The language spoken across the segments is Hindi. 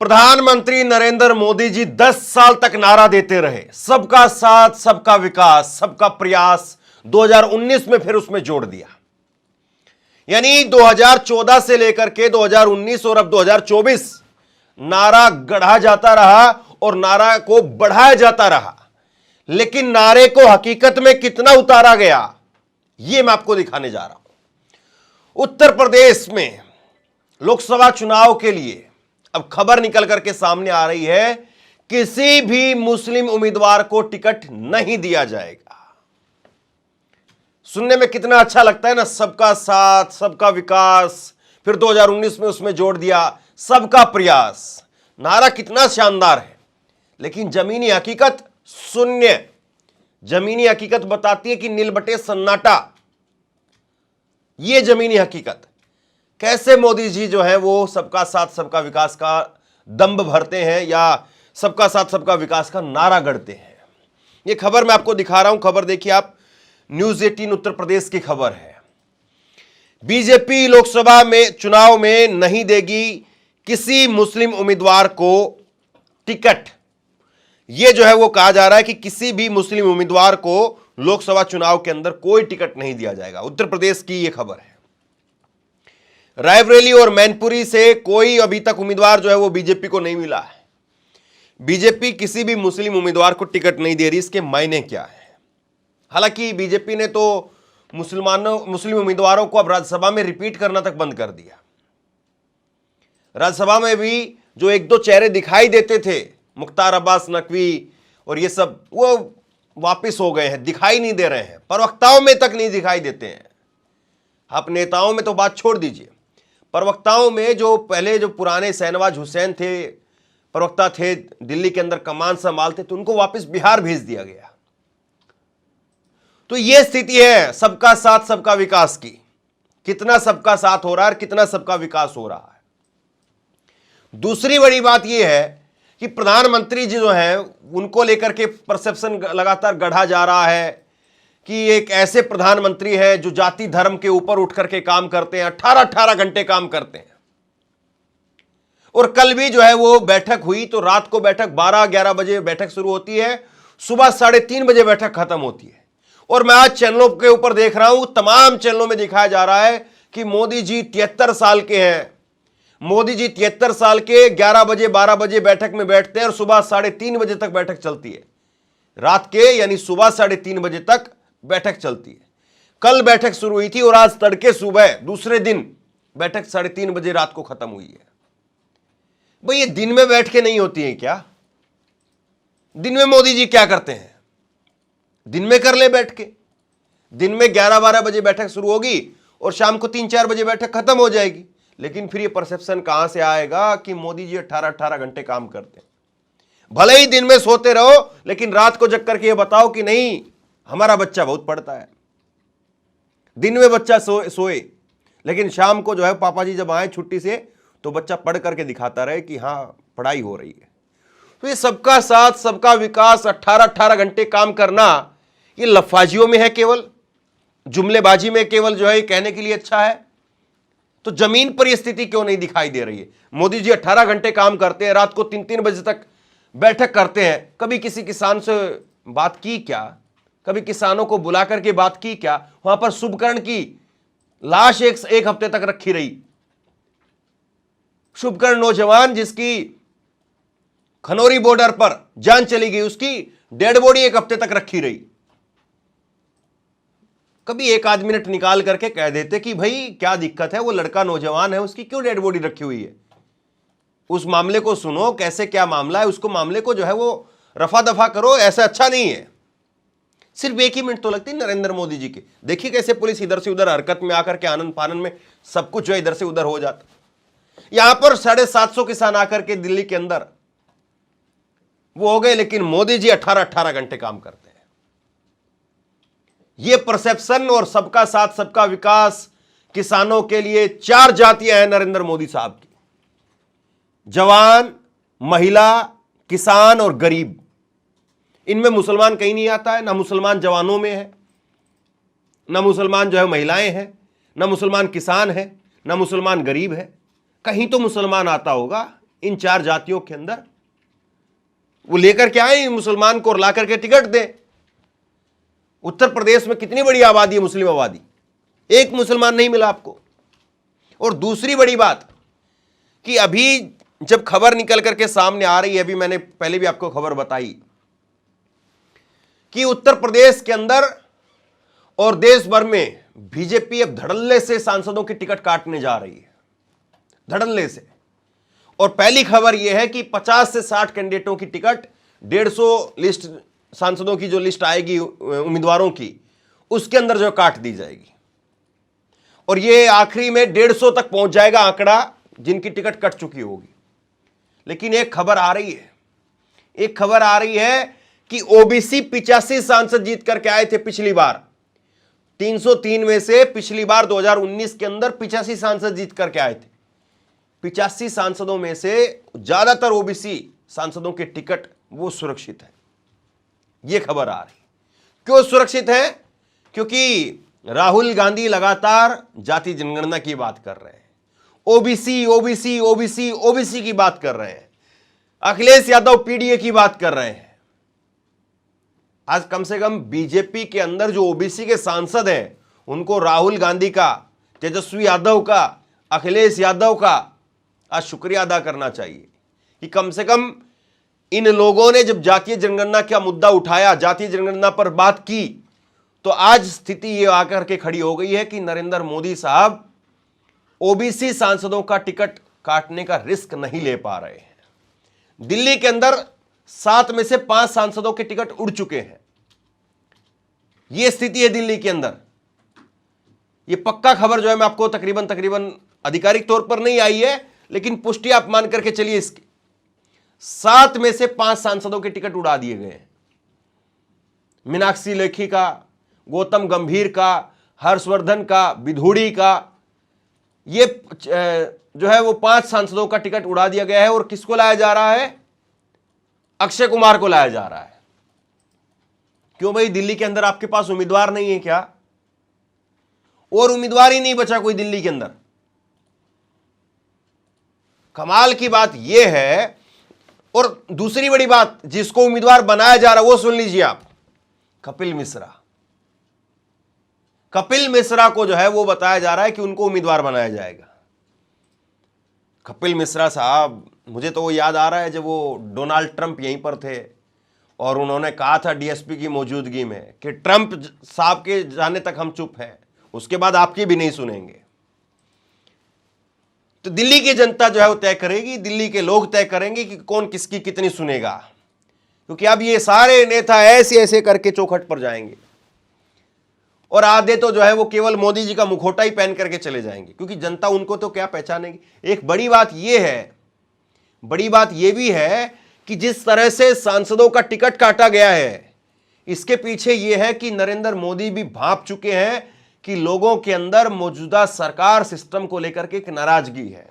प्रधानमंत्री नरेंद्र मोदी जी 10 साल तक नारा देते रहे, सबका साथ सबका विकास सबका प्रयास। 2019 में फिर उसमें जोड़ दिया, यानी 2014 से लेकर के 2019 और अब 2024 नारा गढ़ा जाता रहा और नारा को बढ़ाया जाता रहा, लेकिन नारे को हकीकत में कितना उतारा गया यह मैं आपको दिखाने जा रहा हूं। उत्तर प्रदेश में लोकसभा चुनाव के लिए अब खबर निकल करके सामने आ रही है, किसी भी मुस्लिम उम्मीदवार को टिकट नहीं दिया जाएगा। सुनने में कितना अच्छा लगता है ना, सबका साथ सबका विकास, फिर 2019 में उसमें जोड़ दिया सबका प्रयास। नारा कितना शानदार है, लेकिन जमीनी हकीकत शून्य। जमीनी हकीकत बताती है कि नील बटे सन्नाटा। यह जमीनी हकीकत। कैसे मोदी जी जो है वो सबका साथ सबका विकास का दंभ भरते हैं या सबका साथ सबका विकास का नारा गढ़ते हैं। यह खबर मैं आपको दिखा रहा हूं। खबर देखिए आप, न्यूज 18 उत्तर प्रदेश की खबर है। बीजेपी लोकसभा में चुनाव में नहीं देगी किसी मुस्लिम उम्मीदवार को टिकट। यह जो है वो कहा जा रहा है कि किसी भी मुस्लिम उम्मीदवार को लोकसभा चुनाव के अंदर कोई टिकट नहीं दिया जाएगा। उत्तर प्रदेश की यह खबर है। रायबरेली और मैनपुरी से कोई अभी तक उम्मीदवार जो है वो बीजेपी को नहीं मिला है। बीजेपी किसी भी मुस्लिम उम्मीदवार को टिकट नहीं दे रही। इसके मायने क्या है? हालांकि बीजेपी ने तो मुस्लिम उम्मीदवारों को अब राज्यसभा में रिपीट करना तक बंद कर दिया। राज्यसभा में भी जो एक दो चेहरे दिखाई देते थे, मुख्तार अब्बास नकवी और ये सब, वो वापस हो गए हैं, दिखाई नहीं दे रहे हैं। प्रवक्ताओं में तक नहीं दिखाई देते हैं। आप नेताओं में तो बात छोड़ दीजिए, प्रवक्ताओं में जो पहले जो पुराने शहनवाज हुसैन थे, प्रवक्ता थे, दिल्ली के अंदर कमान संभालते, तो उनको वापस बिहार भेज दिया गया। तो यह स्थिति है सबका साथ सबका विकास की। कितना सबका साथ हो रहा है, कितना सबका विकास हो रहा है। दूसरी बड़ी बात यह है कि प्रधानमंत्री जी जो हैं उनको लेकर के परसेप्शन लगातार गढ़ा जा रहा है कि एक ऐसे प्रधानमंत्री है जो जाति धर्म के ऊपर उठ करके काम करते हैं, 18-18 घंटे काम करते हैं। और कल भी जो है वो बैठक हुई, तो रात को बैठक 12-11 बजे बैठक शुरू होती है, सुबह 3:30 बजे बैठक खत्म होती है। और मैं आज चैनलों के ऊपर देख रहा हूं, तमाम चैनलों में दिखाया जा रहा है कि मोदी जी 73 साल के हैं। मोदी जी 73 साल के, 11 बजे 12 बजे बैठक में बैठते हैं और सुबह 3:30 बजे तक बैठक चलती है। रात के यानी सुबह 3:30 बजे तक बैठक चलती है। कल बैठक शुरू हुई थी और आज तड़के सुबह दूसरे दिन बैठक 3:30 बजे रात को खत्म हुई है। भाई ये दिन में बैठ के नहीं होती है क्या? दिन में मोदी जी क्या करते हैं? दिन में कर ले बैठ के। दिन में 11-12 बजे बैठक शुरू होगी और शाम को 3-4 बजे बैठक खत्म हो जाएगी। लेकिन फिर ये परसेप्शन कहां से आएगा कि मोदी जी 18-18 घंटे काम करते हैं? भले ही दिन में सोते रहो, लेकिन रात को जग करके ये बताओ कि नहीं, हमारा बच्चा बहुत पढ़ता है। दिन में बच्चा सोए, लेकिन शाम को जो है पापा जी जब आए छुट्टी से तो बच्चा पढ़ करके दिखाता रहे कि हाँ पढ़ाई हो रही है। तो ये सबका साथ सबका विकास, 18-18 घंटे काम करना, ये लफाजियों में है, केवल जुमलेबाजी में केवल जो है कहने के लिए अच्छा है। तो जमीन पर यह स्थिति क्यों नहीं दिखाई दे रही है? मोदी जी 18 घंटे काम करते हैं, रात को 3-3 बजे तक बैठक करते हैं। कभी किसी किसान से बात की क्या? कभी किसानों को बुला करके बात की क्या? वहां पर शुभकर्ण की लाश एक हफ्ते तक रखी रही। शुभकर्ण नौजवान जिसकी खनौरी बॉर्डर पर जान चली गई, उसकी डेड बॉडी एक हफ्ते तक रखी रही। कभी एक आध मिनट निकाल करके कह देते कि भाई क्या दिक्कत है, वो लड़का नौजवान है, उसकी क्यों डेड बॉडी रखी हुई है? उस मामले को सुनो, कैसे क्या मामला है, उसको मामले को जो है वो रफा दफा करो। ऐसा अच्छा नहीं है। सिर्फ 1 ही मिनट तो लगती है नरेंद्र मोदी जी के। देखिए कैसे पुलिस इधर से उधर हरकत में आकर के आनंद फानन में सब कुछ जो है इधर से उधर हो जाता। यहां पर 750 किसान आकर के दिल्ली के अंदर वो हो गए, लेकिन मोदी जी 18-18 घंटे काम करते हैं। यह परसेप्शन और सबका साथ सबका विकास, किसानों के लिए 4 जातियां हैं नरेंद्र मोदी साहब की: जवान, महिला, किसान और गरीब। इनमें मुसलमान कहीं नहीं आता है। ना मुसलमान जवानों में है, ना मुसलमान जो है महिलाएं हैं, ना मुसलमान किसान है, ना मुसलमान गरीब है। कहीं तो मुसलमान आता होगा। इन 4 जातियों के अंदर वो लेकर के आए, मुसलमान को ला करके टिकट दें। उत्तर प्रदेश में कितनी बड़ी आबादी है, मुस्लिम आबादी, एक मुसलमान नहीं मिला आपको। और दूसरी बड़ी बात कि अभी जब खबर निकल करके सामने आ रही है, अभी मैंने पहले भी आपको खबर बताई कि उत्तर प्रदेश के अंदर और देश भर में बीजेपी अब धड़ल्ले से सांसदों की टिकट काटने जा रही है, धड़ल्ले से। और पहली खबर यह है कि 50 से 60 कैंडिडेटों की टिकट, 150 लिस्ट, सांसदों की जो लिस्ट आएगी उम्मीदवारों की, उसके अंदर जो काट दी जाएगी। और ये आखिरी में 150 तक पहुंच जाएगा आंकड़ा जिनकी टिकट कट चुकी होगी। लेकिन एक खबर आ रही है, कि ओबीसी 85 सांसद जीत करके आए थे पिछली बार, 303 में से पिछली बार 2019 के अंदर 85 सांसद जीत करके आए थे। 85 सांसदों में से ज्यादातर ओबीसी सांसदों के टिकट वो सुरक्षित है। ये खबर आ रही। क्यों सुरक्षित है? क्योंकि राहुल गांधी लगातार जाति जनगणना की बात कर रहे हैं, ओबीसी ओबीसी ओबीसी ओबीसी की बात कर रहे हैं, अखिलेश यादव पीडीए की बात कर रहे हैं। आज कम से कम बीजेपी के अंदर जो ओबीसी के सांसद हैं, उनको राहुल गांधी का, तेजस्वी यादव का, अखिलेश यादव का आज शुक्रिया अदा करना चाहिए कि कम से कम इन लोगों ने जब जातीय जनगणना का मुद्दा उठाया, जातीय जनगणना पर बात की, तो आज स्थिति ये आकर के खड़ी हो गई है कि नरेंद्र मोदी साहब ओबीसी सांसदों का टिकट काटने का रिस्क नहीं ले पा रहे हैं। दिल्ली के अंदर 7 में से 5 सांसदों के टिकट उड़ चुके हैं। यह स्थिति है दिल्ली के अंदर। यह पक्का खबर जो है मैं आपको तकरीबन आधिकारिक तौर पर नहीं आई है, लेकिन पुष्टि आप मान करके चलिए इसकी। 7 में से 5 सांसदों के टिकट उड़ा दिए गए हैं। मीनाक्षी लेखी का, गौतम गंभीर का, हर्षवर्धन का, विधुड़ी का, ये जो है वो 5 सांसदों का टिकट उड़ा दिया गया है। और किसको लाया जा रहा है? अक्षय कुमार को लाया जा रहा है। क्यों भाई? दिल्ली के अंदर आपके पास उम्मीदवार नहीं है क्या? और उम्मीदवार ही नहीं बचा कोई दिल्ली के अंदर। कमाल की बात यह है। और दूसरी बड़ी बात, जिसको उम्मीदवार बनाया जा रहा है वो सुन लीजिए आप, कपिल मिश्रा। कपिल मिश्रा को जो है वो बताया जा रहा है कि उनको उम्मीदवार बनाया जाएगा। कपिल मिश्रा साहब, मुझे तो वो याद आ रहा है जब वो डोनाल्ड ट्रंप यहीं पर थे और उन्होंने कहा था डीएसपी की मौजूदगी में कि ट्रंप साहब के जाने तक हम चुप हैं, उसके बाद आपकी भी नहीं सुनेंगे। तो दिल्ली की जनता जो है वो तय करेगी, दिल्ली के लोग तय करेंगे कि कौन किसकी कितनी सुनेगा। क्योंकि अब ये सारे नेता ऐसे ऐसे करके चौखट पर जाएंगे और आधे तो जो है वो केवल मोदी जी का मुखौटा ही पहन करके चले जाएंगे, क्योंकि जनता उनको तो क्या पहचानेगी। एक बड़ी बात यह भी है कि जिस तरह से सांसदों का टिकट काटा गया है, इसके पीछे यह है कि नरेंद्र मोदी भी भांप चुके हैं कि लोगों के अंदर मौजूदा सरकार सिस्टम को लेकर के एक नाराजगी है,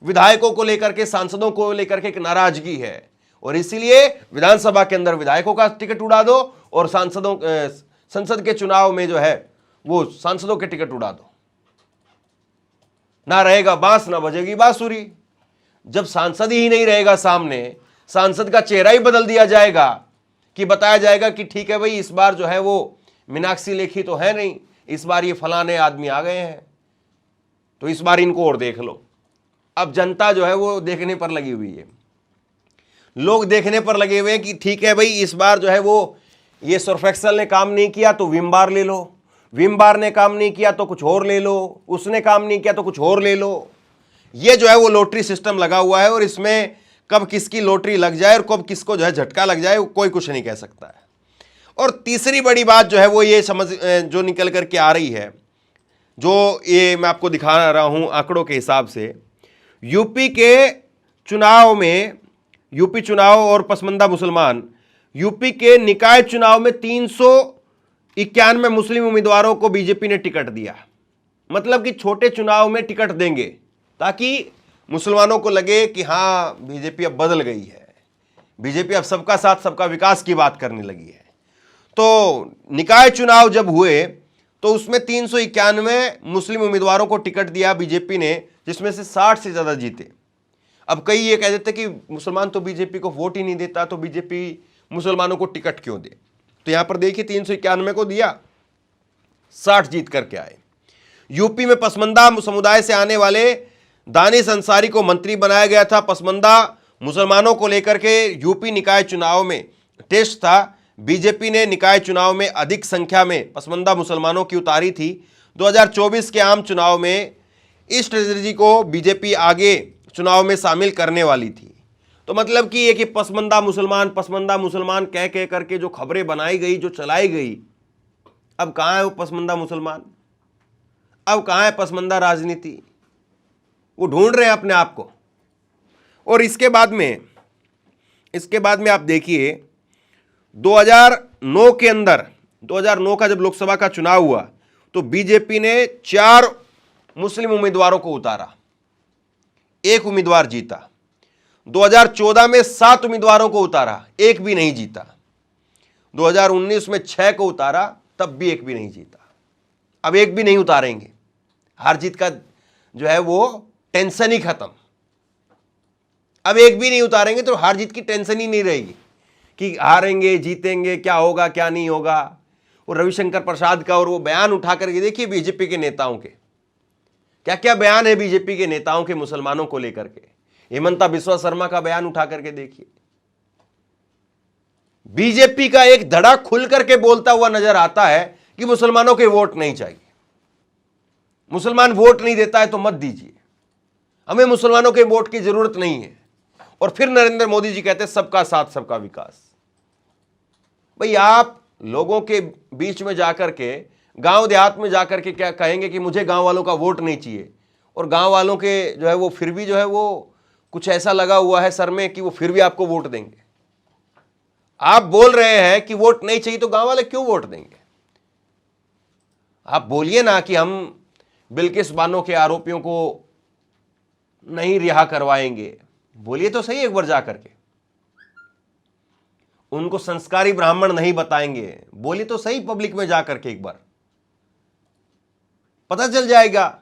विधायकों को लेकर के, सांसदों को लेकर के एक नाराजगी है। और इसीलिए विधानसभा के अंदर विधायकों का टिकट उड़ा दो और संसद के चुनाव में जो है वो सांसदों के टिकट उड़ा दो। ना रहेगा बांस ना बजेगी बांसुरी। जब सांसद ही नहीं रहेगा सामने, सांसद का चेहरा ही बदल दिया जाएगा कि बताया जाएगा कि ठीक है भाई, इस बार जो है वो मीनाक्षी लेखी तो है नहीं, इस बार ये फलाने आदमी आ गए हैं, तो इस बार इनको और देख लो। अब जनता जो है वो देखने पर लगी हुई है, लोग देखने पर लगे हुए हैं कि ठीक है भाई, इस बार जो है वो ये सर्फेक्सल ने काम नहीं किया तो विम बार ले लो, विम बार ने काम नहीं किया तो कुछ और ले लो, उसने काम नहीं किया तो कुछ और ले लो। ये जो है वो लॉटरी सिस्टम लगा हुआ है और इसमें कब किसकी लॉटरी लग जाए और कब किसको जो है झटका लग जाए कोई कुछ नहीं कह सकता है। और तीसरी बड़ी बात जो है वो ये जो निकल करके आ रही है, जो ये मैं आपको दिखा रहा हूं आंकड़ों के हिसाब से, यूपी के चुनाव में, यूपी चुनाव और पसमानदा मुसलमान, यूपी के निकाय चुनाव में 391 मुस्लिम उम्मीदवारों को बीजेपी ने टिकट दिया। मतलब कि छोटे चुनाव में टिकट देंगे ताकि मुसलमानों को लगे कि हाँ, बीजेपी अब बदल गई है, बीजेपी अब सबका साथ सबका विकास की बात करने लगी है। तो निकाय चुनाव जब हुए तो उसमें 391 मुस्लिम उम्मीदवारों को टिकट दिया बीजेपी ने, जिसमें से 60 से ज्यादा जीते। अब कई ये कह देते कि मुसलमान तो बीजेपी को वोट ही नहीं देता, तो बीजेपी मुसलमानों को टिकट क्यों दे। तो यहां पर देखिए 391 को दिया, 60 जीत करके आए। यूपी में पसमंदा समुदाय से आने वाले दानिश अंसारी को मंत्री बनाया गया था। पसमंदा मुसलमानों को लेकर के यूपी निकाय चुनाव में टेस्ट था। बीजेपी ने निकाय चुनाव में अधिक संख्या में पसमंदा मुसलमानों की उतारी थी। 2024 के आम चुनाव में इस स्ट्रेटजी को बीजेपी आगे चुनाव में शामिल करने वाली थी। तो मतलब कि ये कि पसमंदा मुसलमान कह कह करके जो खबरें बनाई गई, जो चलाई गई, अब कहाँ है वो पसमंदा मुसलमान, अब कहाँ है पसमंदा राजनीति, वो ढूंढ रहे हैं अपने आप को। और इसके बाद में आप देखिए 2009 के अंदर, 2009 का जब लोकसभा का चुनाव हुआ तो बीजेपी ने 4 मुस्लिम उम्मीदवारों को उतारा, 1 उम्मीदवार जीता। 2014 में 7 उम्मीदवारों को उतारा, 1 भी नहीं जीता। 2019 में 6 को उतारा, तब भी 1 भी नहीं जीता। अब 1 भी नहीं उतारेंगे, हार जीत का जो है वो टेंशन ही खत्म। अब 1 भी नहीं उतारेंगे तो हार जीत की टेंशन ही नहीं रहेगी कि हारेंगे जीतेंगे, क्या होगा क्या नहीं होगा। और रविशंकर प्रसाद का और वो बयान उठा करके देखिए बीजेपी के नेताओं के, क्या क्या बयान है बीजेपी के नेताओं के मुसलमानों को लेकर के। हेमंता बिस्वा शर्मा का बयान उठा करके देखिए, बीजेपी का एक धड़ा खुल करके बोलता हुआ नजर आता है कि मुसलमानों के वोट नहीं चाहिए, मुसलमान वोट नहीं देता है तो मत दीजिए, हमें मुसलमानों के वोट की जरूरत नहीं है। और फिर नरेंद्र मोदी जी कहते हैं सबका साथ सबका विकास। भाई आप लोगों के बीच में जाकर के, गांव देहात में जाकर के क्या कहेंगे कि मुझे गांव वालों का वोट नहीं चाहिए, और गांव वालों के जो है वो फिर भी जो है वो कुछ ऐसा लगा हुआ है सर में कि वो फिर भी आपको वोट देंगे। आप बोल रहे हैं कि वोट नहीं चाहिए तो गांव वाले क्यों वोट देंगे। आप बोलिए ना कि हम बिल्किस बानो के आरोपियों को नहीं रिहा करवाएंगे, बोलिए तो सही एक बार जाकर के। उनको संस्कारी ब्राह्मण नहीं बताएंगे, बोलिए तो सही पब्लिक में जाकर के एक बार, पता चल जाएगा,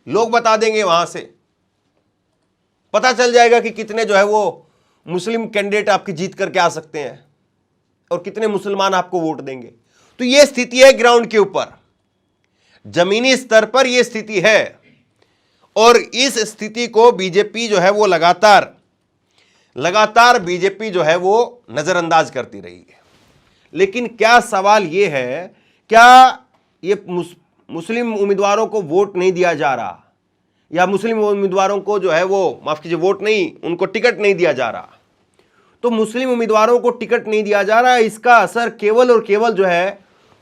लोग बता देंगे, वहां से पता चल जाएगा कि कितने जो है वो मुस्लिम कैंडिडेट आपकी जीत करके आ सकते हैं और कितने मुसलमान आपको वोट देंगे। तो यह स्थिति है ग्राउंड के ऊपर, जमीनी स्तर पर यह स्थिति है। और इस स्थिति को बीजेपी जो है वो लगातार बीजेपी जो है वो नजरअंदाज करती रही है। लेकिन क्या सवाल यह है, क्या ये मुस्लिम उम्मीदवारों को वोट नहीं दिया जा रहा, या मुस्लिम उम्मीदवारों को जो है वो, माफ कीजिए, वोट नहीं, उनको टिकट नहीं दिया जा रहा, तो मुस्लिम उम्मीदवारों को टिकट नहीं दिया जा रहा, इसका असर केवल और केवल जो है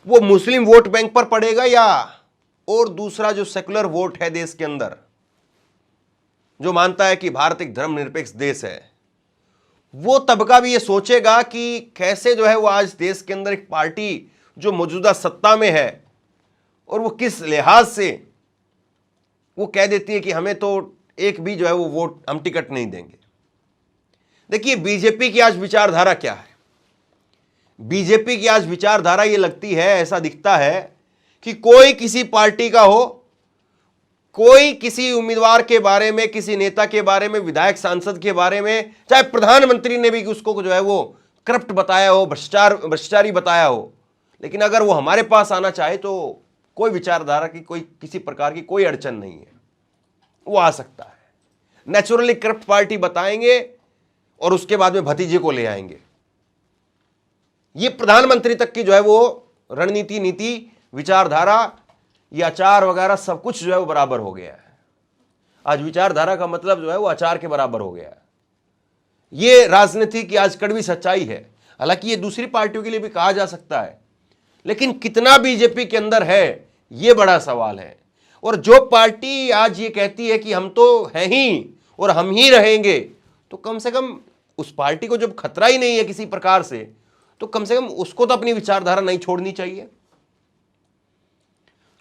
वो मुस्लिम वोट बैंक पर पड़ेगा, या और दूसरा जो सेकुलर वोट है देश के अंदर, जो मानता है कि भारत एक धर्मनिरपेक्ष देश है, वो तबका भी ये सोचेगा कि कैसे जो है वो आज देश के अंदर एक पार्टी जो मौजूदा सत्ता में है और वो किस लिहाज से वो कह देती है कि हमें तो 1 भी जो है वो वोट, हम टिकट नहीं देंगे। देखिए बीजेपी की आज विचारधारा क्या है। बीजेपी की आज विचारधारा ये लगती है, ऐसा दिखता है कि कोई किसी पार्टी का हो, कोई किसी उम्मीदवार के बारे में, किसी नेता के बारे में, विधायक सांसद के बारे में, चाहे प्रधानमंत्री ने भी उसको जो है वो करप्ट बताया हो, भ्रष्टाचारी बताया हो, लेकिन अगर वो हमारे पास आना चाहे तो कोई विचारधारा की, कोई किसी प्रकार की कोई अड़चन नहीं है, वो आ सकता है। नेचुरली करप्ट पार्टी बताएंगे और उसके बाद में भतीजे को ले आएंगे। ये प्रधानमंत्री तक की जो है वो रणनीति, नीति, विचारधारा, ये अचार वगैरह सब कुछ जो है वो बराबर हो गया है। आज विचारधारा का मतलब जो है वो अचार के बराबर हो गया है। ये राजनीति की आज कड़वी सच्चाई है। हालांकि ये दूसरी पार्टियों के लिए भी कहा जा सकता है, लेकिन कितना बीजेपी के अंदर है ये बड़ा सवाल है। और जो पार्टी आज ये कहती है कि हम तो हैं ही और हम ही रहेंगे, तो कम से कम उस पार्टी को जब खतरा ही नहीं है किसी प्रकार से, तो कम से कम उसको तो अपनी विचारधारा नहीं छोड़नी चाहिए।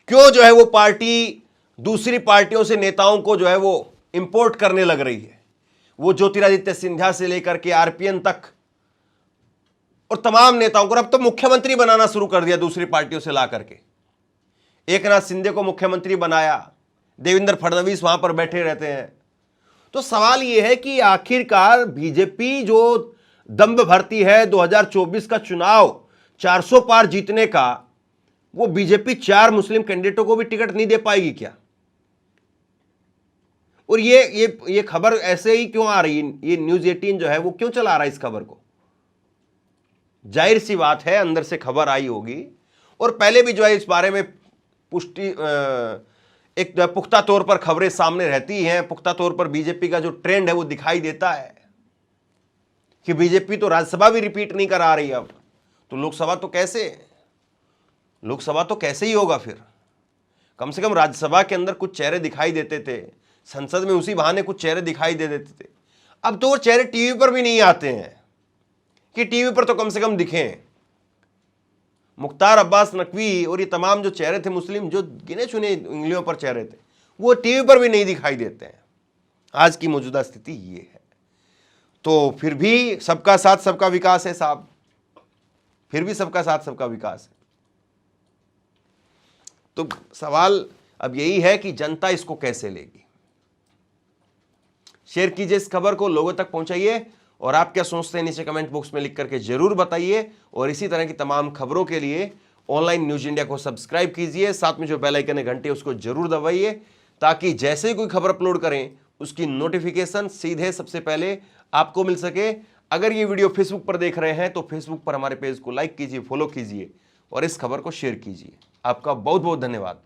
क्यों जो है वो पार्टी दूसरी पार्टियों से नेताओं को जो है वो इंपोर्ट करने लग रही है। वो ज्योतिरादित्य सिंधिया से लेकर के आरपीएन तक और तमाम नेताओं को, अब तो मुख्यमंत्री बनाना शुरू कर दिया दूसरी पार्टियों से ला करके। एकनाथ शिंदे को मुख्यमंत्री बनाया, देवेंद्र फडणवीस वहां पर बैठे रहते हैं। तो सवाल यह है कि आखिरकार बीजेपी जो दंभ भरती है 2024 का चुनाव 400 पार जीतने का, वो बीजेपी 4 मुस्लिम कैंडिडेटों को भी टिकट नहीं दे पाएगी क्या? और ये खबर ऐसे ही क्यों आ रही है? ये न्यूज़ 18 जो है वो क्यों चला रहा है इस खबर को? जाहिर सी बात है अंदर से खबर आई होगी, और पहले भी जो है इस बारे में पुष्टि एक पुख्ता तौर पर खबरें सामने रहती हैं। पुख्ता तौर पर बीजेपी का जो ट्रेंड है वो दिखाई देता है कि बीजेपी तो राज्यसभा भी रिपीट नहीं करा रही अब, तो लोकसभा तो कैसे ही होगा फिर? कम से कम राज्यसभा के अंदर कुछ चेहरे दिखाई देते थे, संसद में उसी बहाने कुछ चेहरे दिखाई दे देते थे। अब तो वो चेहरे टीवी पर भी नहीं आते हैं कि टीवी पर तो कम से कम दिखें। मुख्तार अब्बास नकवी और ये तमाम जो चेहरे थे मुस्लिम, जो गिने चुने उंगलियों पर चेहरे थे, वो टीवी पर भी नहीं दिखाई देते हैं। आज की मौजूदा स्थिति ये है। तो फिर भी सबका साथ सबका विकास है साहब, फिर भी सबका साथ सबका विकास है। तो सवाल अब यही है कि जनता इसको कैसे लेगी। शेयर कीजिए इस खबर को, लोगों तक पहुंचाइए, और आप क्या सोचते हैं नीचे कमेंट बॉक्स में लिख करके जरूर बताइए। और इसी तरह की तमाम खबरों के लिए ऑनलाइन न्यूज इंडिया को सब्सक्राइब कीजिए, साथ में जो बेल आइकन है घंटे उसको जरूर दबाइए, ताकि जैसे ही कोई खबर अपलोड करें उसकी नोटिफिकेशन सीधे सबसे पहले आपको मिल सके। अगर ये वीडियो फेसबुक पर देख रहे हैं तो फेसबुक पर हमारे पेज को लाइक कीजिए, फॉलो कीजिए और इस खबर को शेयर कीजिए। आपका बहुत बहुत धन्यवाद।